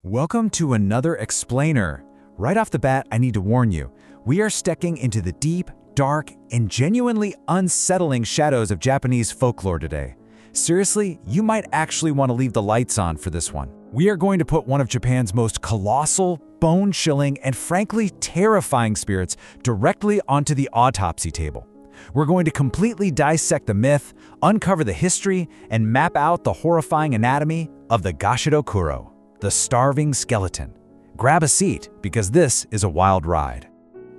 Welcome to another explainer. Right off the bat, I need to warn you, we are stepping into the deep, dark, and genuinely unsettling shadows of Japanese folklore today. Seriously, you might actually want to leave the lights on for this one. We are going to put one of Japan's most colossal, bone-chilling, and frankly terrifying spirits directly onto the autopsy table. We're going to completely dissect the myth, uncover the history, and map out the horrifying anatomy of the Gashadokuro, the starving skeleton. Grab a seat, because this is a wild ride.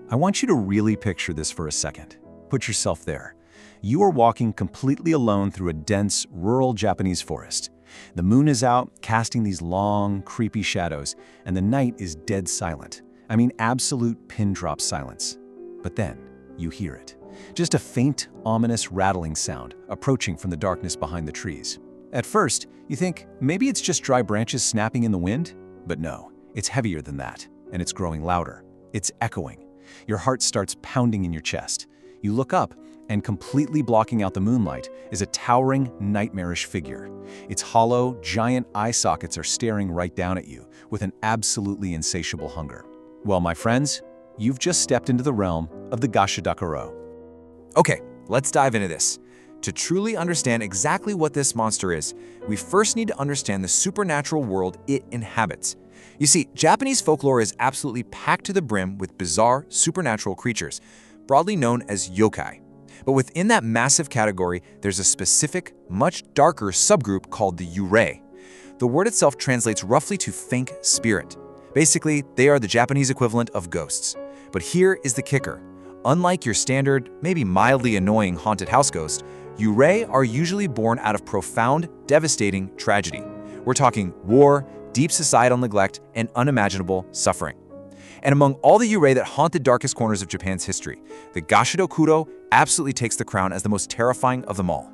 I want you to really picture this for a second. Put yourself there. You are walking completely alone through a dense, rural Japanese forest. The moon is out, casting these long, creepy shadows, and the night is dead silent. I mean, absolute pin-drop silence. But then, you hear it. Just a faint, ominous rattling sound approaching from the darkness behind the trees. At first, you think maybe it's just dry branches snapping in the wind, but no, it's heavier than that, and it's growing louder. It's echoing. Your heart starts pounding in your chest. You look up, and completely blocking out the moonlight is a towering, nightmarish figure. Its hollow, giant eye sockets are staring right down at you with an absolutely insatiable hunger. Well, my friends, you've just stepped into the realm of the Gashadokuro. Okay, let's dive into this. To truly understand exactly what this monster is, we first need to understand the supernatural world it inhabits. You see, Japanese folklore is absolutely packed to the brim with bizarre, supernatural creatures, broadly known as yokai. But within that massive category, there's a specific, much darker subgroup called the Yurei. The word itself translates roughly to faint spirit. Basically, they are the Japanese equivalent of ghosts. But here is the kicker. Unlike your standard, maybe mildly annoying haunted house ghost, Yurei are usually born out of profound, devastating tragedy. We're talking war, deep societal neglect, and unimaginable suffering. And among all the Yurei that haunt the darkest corners of Japan's history, the Gashadokuro absolutely takes the crown as the most terrifying of them all.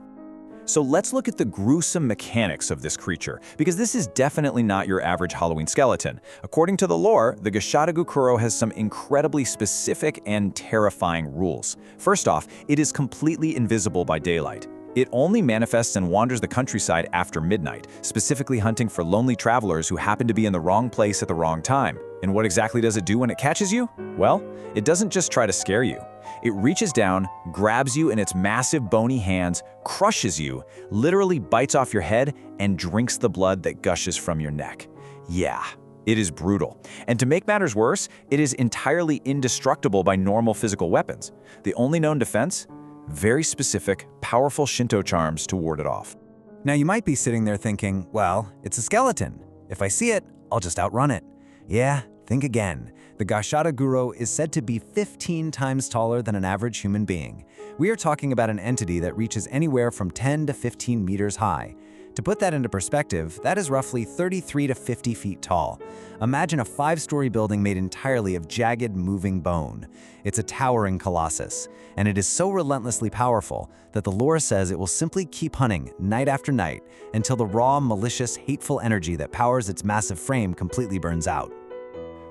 So let's look at the gruesome mechanics of this creature, because this is definitely not your average Halloween skeleton. According to the lore, the Gashadokuro has some incredibly specific and terrifying rules. First off, it is completely invisible by daylight. It only manifests and wanders the countryside after midnight, specifically hunting for lonely travelers who happen to be in the wrong place at the wrong time. And what exactly does it do when it catches you? Well, it doesn't just try to scare you. It reaches down, grabs you in its massive bony hands, crushes you, literally bites off your head, and drinks the blood that gushes from your neck. Yeah, it is brutal. And to make matters worse, it is entirely indestructible by normal physical weapons. The only known defense? Very specific, powerful Shinto charms to ward it off. Now you might be sitting there thinking, well, it's a skeleton. If I see it, I'll just outrun it. Yeah, think again. The Gashadokuro is said to be 15 times taller than an average human being. We are talking about an entity that reaches anywhere from 10 to 15 meters high. To put that into perspective, that is roughly 33 to 50 feet tall. Imagine a 5-story building made entirely of jagged, moving bone. It's a towering colossus, and it is so relentlessly powerful that the lore says it will simply keep hunting night after night until the raw, malicious, hateful energy that powers its massive frame completely burns out.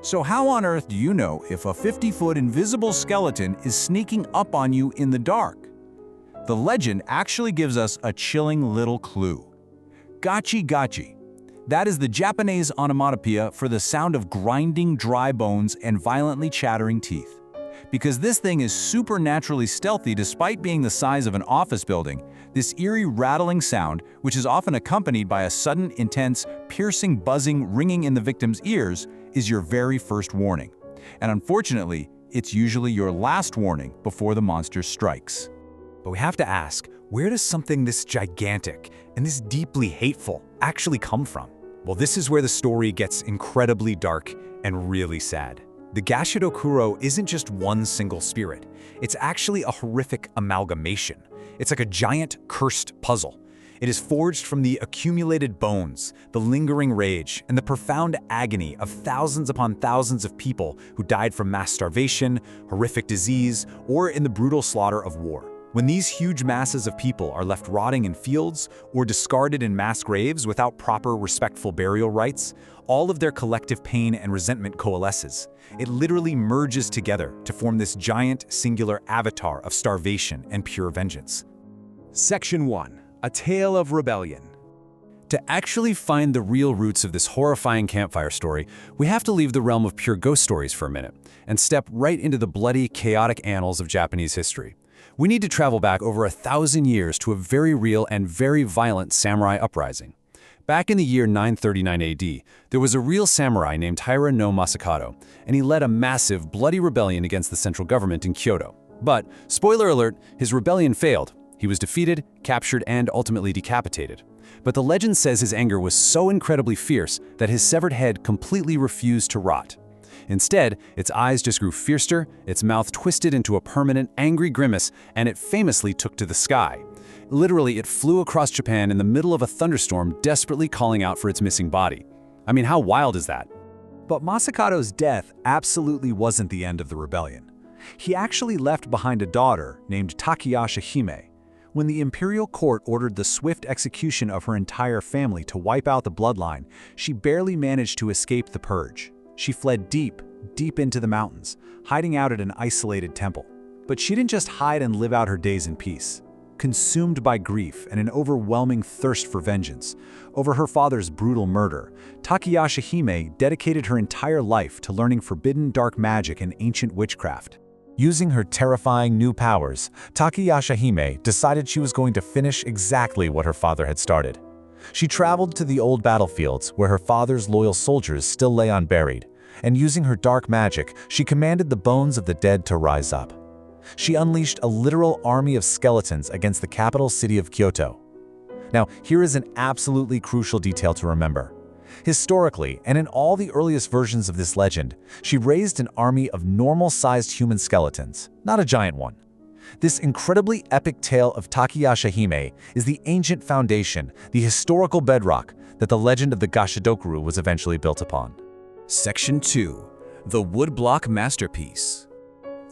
So how on earth do you know if a 50-foot invisible skeleton is sneaking up on you in the dark? The legend actually gives us a chilling little clue. Gachi-gachi. That is the Japanese onomatopoeia for the sound of grinding dry bones and violently chattering teeth. Because this thing is supernaturally stealthy despite being the size of an office building, this eerie rattling sound, which is often accompanied by a sudden, intense, piercing buzzing ringing in the victim's ears, is your very first warning. And unfortunately, it's usually your last warning before the monster strikes. But we have to ask, where does something this gigantic and this deeply hateful actually come from? Well, this is where the story gets incredibly dark and really sad. The Gashadokuro isn't just one single spirit. It's actually a horrific amalgamation. It's like a giant, cursed puzzle. It is forged from the accumulated bones, the lingering rage, and the profound agony of thousands upon thousands of people who died from mass starvation, horrific disease, or in the brutal slaughter of war. When these huge masses of people are left rotting in fields or discarded in mass graves without proper, respectful burial rites, all of their collective pain and resentment coalesces. It literally merges together to form this giant, singular avatar of starvation and pure vengeance. Section 1. A Tale of Rebellion. To actually find the real roots of this horrifying campfire story, we have to leave the realm of pure ghost stories for a minute and step right into the bloody, chaotic annals of Japanese history. We need to travel back over 1,000 years to a very real and very violent samurai uprising. Back in the year 939 AD, there was a real samurai named Taira no Masakado, and he led a massive, bloody rebellion against the central government in Kyoto. But, spoiler alert, his rebellion failed. He was defeated, captured, and ultimately decapitated. But the legend says his anger was so incredibly fierce that his severed head completely refused to rot. Instead, its eyes just grew fiercer, its mouth twisted into a permanent, angry grimace, and it famously took to the sky. Literally, it flew across Japan in the middle of a thunderstorm, desperately calling out for its missing body. I mean, how wild is that? But Masakado's death absolutely wasn't the end of the rebellion. He actually left behind a daughter named Takayasha Hime. When the imperial court ordered the swift execution of her entire family to wipe out the bloodline, she barely managed to escape the purge. She fled deep, deep into the mountains, hiding out at an isolated temple. But she didn't just hide and live out her days in peace. Consumed by grief and an overwhelming thirst for vengeance over her father's brutal murder, Takayasha Hime dedicated her entire life to learning forbidden dark magic and ancient witchcraft. Using her terrifying new powers, Takayasha Hime decided she was going to finish exactly what her father had started. She traveled to the old battlefields where her father's loyal soldiers still lay unburied, and using her dark magic, she commanded the bones of the dead to rise up. She unleashed a literal army of skeletons against the capital city of Kyoto. Now, here is an absolutely crucial detail to remember. Historically, and in all the earliest versions of this legend, she raised an army of normal-sized human skeletons, not a giant one. This incredibly epic tale of Takayasha Hime is the ancient foundation, the historical bedrock that the legend of the Gashadokuro was eventually built upon. Section 2. The Woodblock Masterpiece.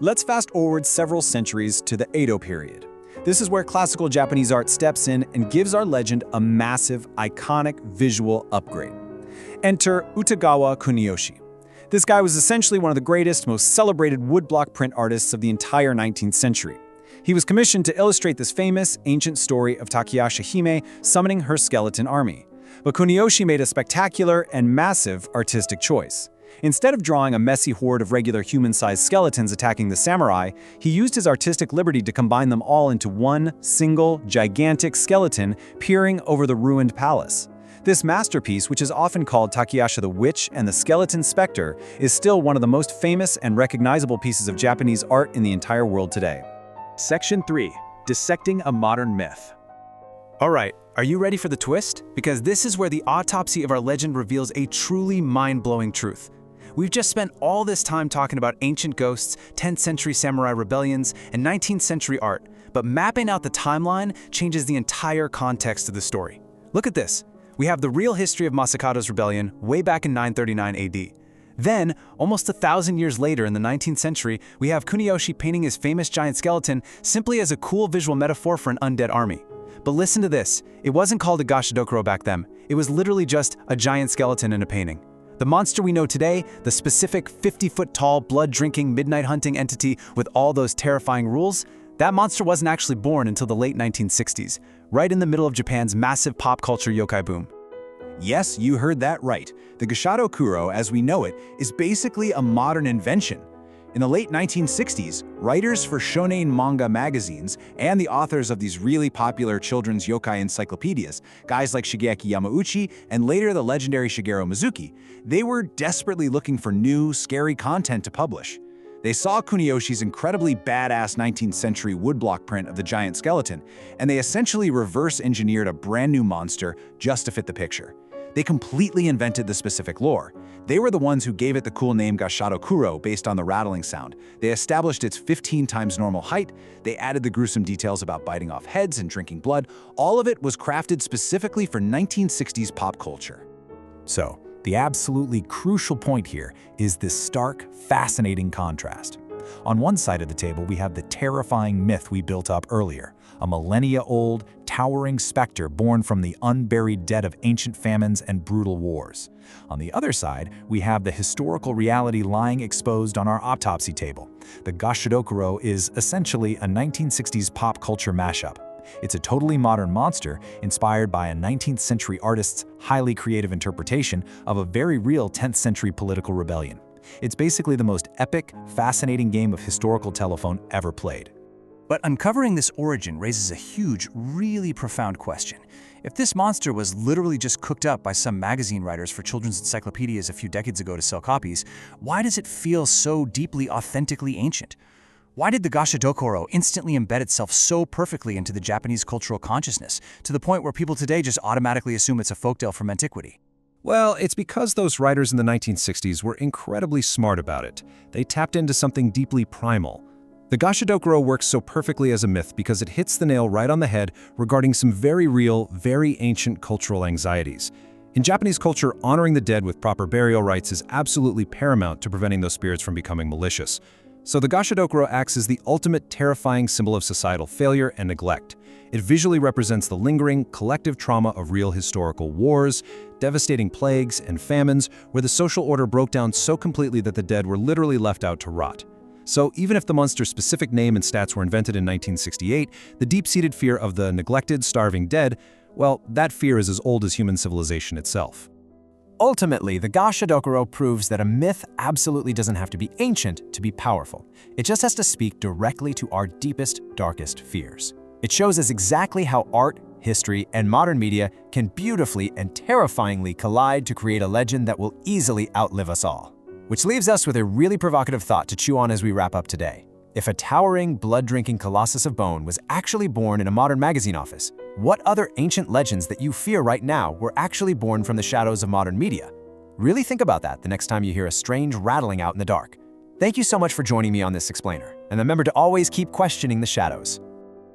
Let's fast forward several centuries to the Edo period. This is where classical Japanese art steps in and gives our legend a massive, iconic visual upgrade. Enter Utagawa Kuniyoshi. This guy was essentially one of the greatest, most celebrated woodblock print artists of the entire 19th century. He was commissioned to illustrate this famous, ancient story of Takayasha Hime summoning her skeleton army. But Kuniyoshi made a spectacular and massive artistic choice. Instead of drawing a messy horde of regular human-sized skeletons attacking the samurai, he used his artistic liberty to combine them all into one single, gigantic skeleton peering over the ruined palace. This masterpiece, which is often called Takayasha the Witch and the Skeleton Specter, is still one of the most famous and recognizable pieces of Japanese art in the entire world today. Section 3. Dissecting a Modern Myth. Alright, are you ready for the twist? Because this is where the autopsy of our legend reveals a truly mind-blowing truth. We've just spent all this time talking about ancient ghosts, 10th century samurai rebellions, and 19th century art, but mapping out the timeline changes the entire context of the story. Look at this. We have the real history of Masakado's rebellion way back in 939 AD. Then, almost 1,000 years later in the 19th century, we have Kuniyoshi painting his famous giant skeleton simply as a cool visual metaphor for an undead army. But listen to this, it wasn't called a Gashadokuro back then, it was literally just a giant skeleton in a painting. The monster we know today, the specific 50-foot-tall, blood-drinking, midnight-hunting entity with all those terrifying rules, that monster wasn't actually born until the late 1960s, right in the middle of Japan's massive pop culture yokai boom. Yes, you heard that right. The Gashadokuro, as we know it, is basically a modern invention. In the late 1960s, writers for shonen manga magazines and the authors of these really popular children's yokai encyclopedias, guys like Shigeki Yamauchi and later the legendary Shigeru Mizuki, they were desperately looking for new, scary content to publish. They saw Kuniyoshi's incredibly badass 19th century woodblock print of the giant skeleton, and they essentially reverse-engineered a brand new monster just to fit the picture. They completely invented the specific lore. They were the ones who gave it the cool name Gashadokuro based on the rattling sound. They established its 15 times normal height. They added the gruesome details about biting off heads and drinking blood. All of it was crafted specifically for 1960s pop culture. So, the absolutely crucial point here is this stark, fascinating contrast. On one side of the table, we have the terrifying myth we built up earlier, a millennia-old, towering specter born from the unburied dead of ancient famines and brutal wars. On the other side, we have the historical reality lying exposed on our autopsy table. The Gashadokuro is essentially a 1960s pop culture mashup. It's a totally modern monster inspired by a 19th century artist's highly creative interpretation of a very real 10th century political rebellion. It's basically the most epic, fascinating game of historical telephone ever played. But uncovering this origin raises a huge, really profound question. If this monster was literally just cooked up by some magazine writers for children's encyclopedias a few decades ago to sell copies, why does it feel so deeply, authentically ancient? Why did the Gashadokuro instantly embed itself so perfectly into the Japanese cultural consciousness, to the point where people today just automatically assume it's a folktale from antiquity? Well, it's because those writers in the 1960s were incredibly smart about it. They tapped into something deeply primal. The Gashadokuro works so perfectly as a myth because it hits the nail right on the head regarding some very real, very ancient cultural anxieties. In Japanese culture, honoring the dead with proper burial rites is absolutely paramount to preventing those spirits from becoming malicious. So the Gashadokuro acts as the ultimate terrifying symbol of societal failure and neglect. It visually represents the lingering, collective trauma of real historical wars, devastating plagues, and famines, where the social order broke down so completely that the dead were literally left out to rot. So even if the monster's specific name and stats were invented in 1968, the deep-seated fear of the neglected, starving dead, well, that fear is as old as human civilization itself. Ultimately, the Gashadokuro proves that a myth absolutely doesn't have to be ancient to be powerful. It just has to speak directly to our deepest, darkest fears. It shows us exactly how art, history, and modern media can beautifully and terrifyingly collide to create a legend that will easily outlive us all. Which leaves us with a really provocative thought to chew on as we wrap up today. If a towering, blood-drinking colossus of bone was actually born in a modern magazine office, what other ancient legends that you fear right now were actually born from the shadows of modern media? Really think about that the next time you hear a strange rattling out in the dark. Thank you so much for joining me on this explainer, and remember to always keep questioning the shadows.